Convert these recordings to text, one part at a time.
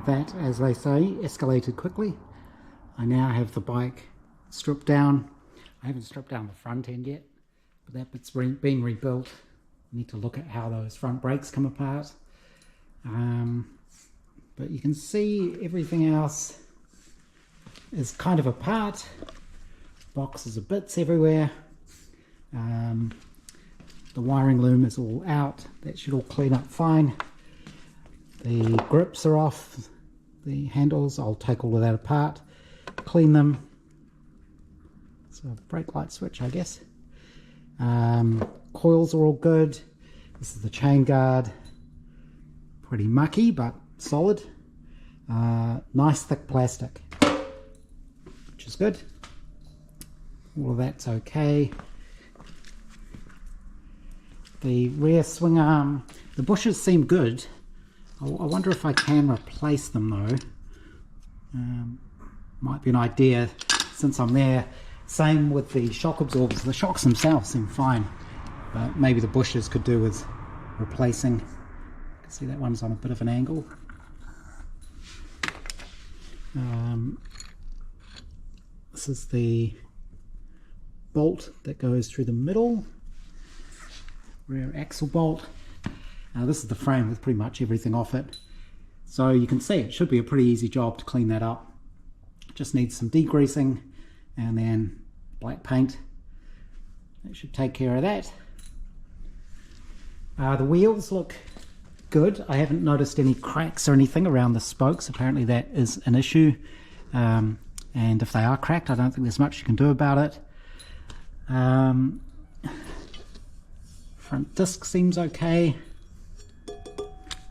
That, as they say, escalated quickly. I now have the bike stripped down. I haven't stripped down the front end yet, but that bit's been rebuilt. I need to look at how those front brakes come apart. But you can see everything else is kind of apart. Boxes of bits everywhere. The wiring loom is all out. That should all clean up fine. The grips are off. The handles, I'll take all of that apart, clean them. So the brake light switch, I guess. Coils are all good. This is the chain guard. Pretty mucky, but solid. Nice thick plastic, which is good. All of that's okay. The rear swing arm, the bushes seem good. I wonder if I can replace them though. Might be an idea since I'm there. Same with the shock absorbers. The shocks themselves seem fine, but maybe the bushes could do with replacing. You can see that one's on a bit of an angle. This is the bolt that goes through the middle. Rear axle bolt. Now this is the frame with pretty much everything off it. So you can see it should be a pretty easy job to clean that up. Just needs some degreasing and then black paint. That should take care of that. The wheels look good. I haven't noticed any cracks or anything around the spokes. Apparently that is an issue. And if they are cracked, I don't think there's much you can do about it. Front disc seems okay.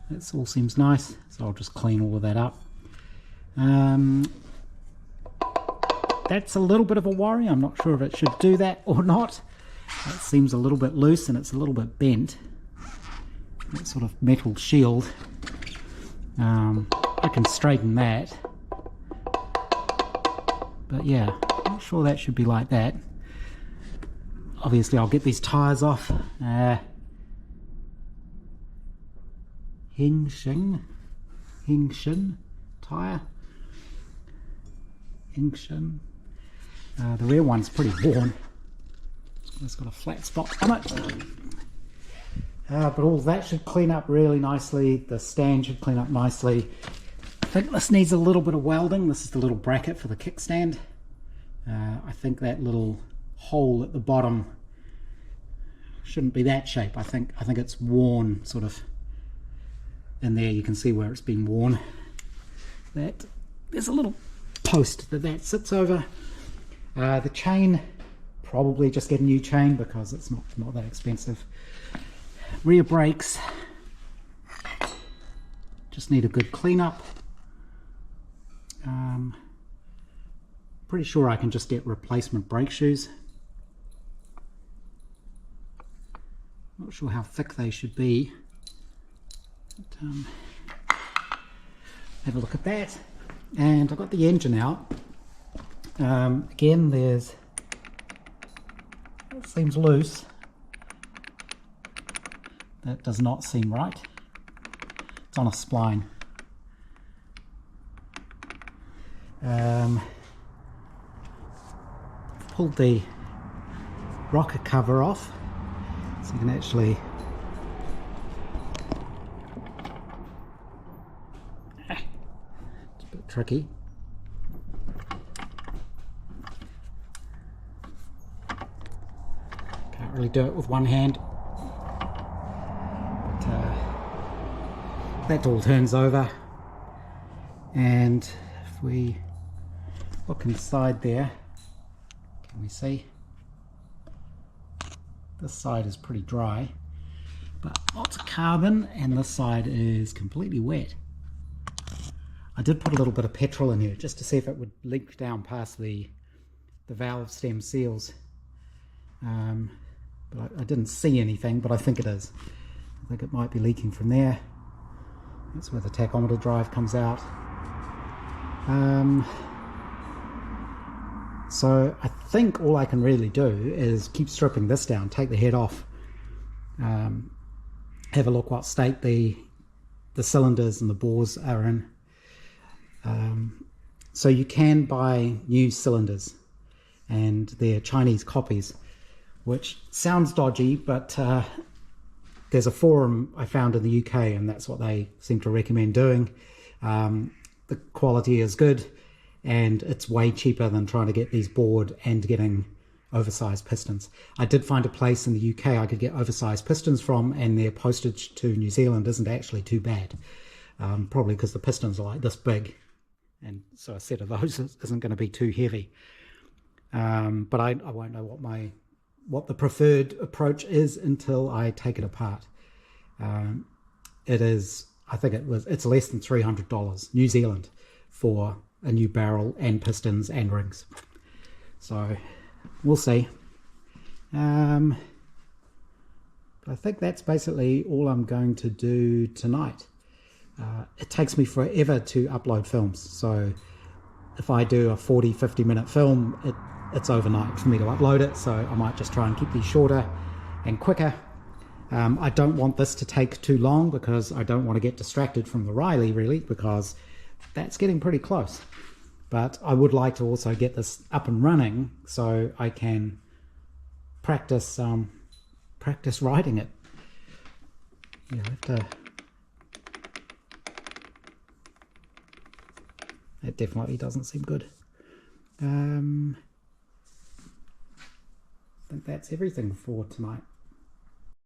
This all seems nice, so I'll just clean all of that up. That's a little bit of a worry. I'm not sure if it should do that or not. It seems a little bit loose and it's a little bit bent. That sort of metal shield. I can straighten that. But yeah, I'm not sure that should be like that. Obviously I'll get these tyres off. Hingshin tyre. Hingshin. The rear one's pretty worn. It's got a flat spot on it. But all that should clean up really nicely. The stand should clean up nicely. I think this needs a little bit of welding. This is the little bracket for the kickstand. I think that little hole at the bottom shouldn't be that shape. I think it's worn sort of in there. You can see where it's been worn. That there's a little post that sits over. The chain, probably just get a new chain because it's not that expensive. Rear brakes just need a good cleanup. Pretty sure I can just get replacement brake shoes. Not sure how thick they should be. But, have a look at that. And I've got the engine out. Again, it seems loose. That does not seem right. It's on a spline. Pulled the rocker cover off so you can actually it's a bit tricky. Can't really do it with one hand, but that all turns over, and if we look inside there, can we see this side is pretty dry but lots of carbon, and this side is completely wet. I did put a little bit of petrol in here just to see if it would leak down past the valve stem seals, but I didn't see anything, but I think it is. I think it might be leaking from there. That's where the tachometer drive comes out. So I think all I can really do is keep stripping this down, take the head off, have a look what state the cylinders and the bores are in, So you can buy new cylinders, and they're Chinese copies, which sounds dodgy, but there's a forum I found in the UK, and that's what they seem to recommend doing. The quality is good, and it's way cheaper than trying to get these bored and getting oversized pistons. I did find a place in the UK I could get oversized pistons from, and their postage to New Zealand isn't actually too bad. Probably because the pistons are like this big, and so a set of those isn't going to be too heavy. But I won't know what the preferred approach is until I take it apart. It is, I think it's less than $300 New Zealand for a new barrel and pistons and rings. So we'll see. I think that's basically all I'm going to do tonight. It takes me forever to upload films, so if I do a 40-50 minute film, it's overnight for me to upload it, so I might just try and keep these shorter and quicker. I don't want this to take too long because I don't want to get distracted from the Riley, really, because that's getting pretty close. But I would like to also get this up and running so I can practice riding it. Yeah, I have to. That definitely doesn't seem good. I think that's everything for tonight.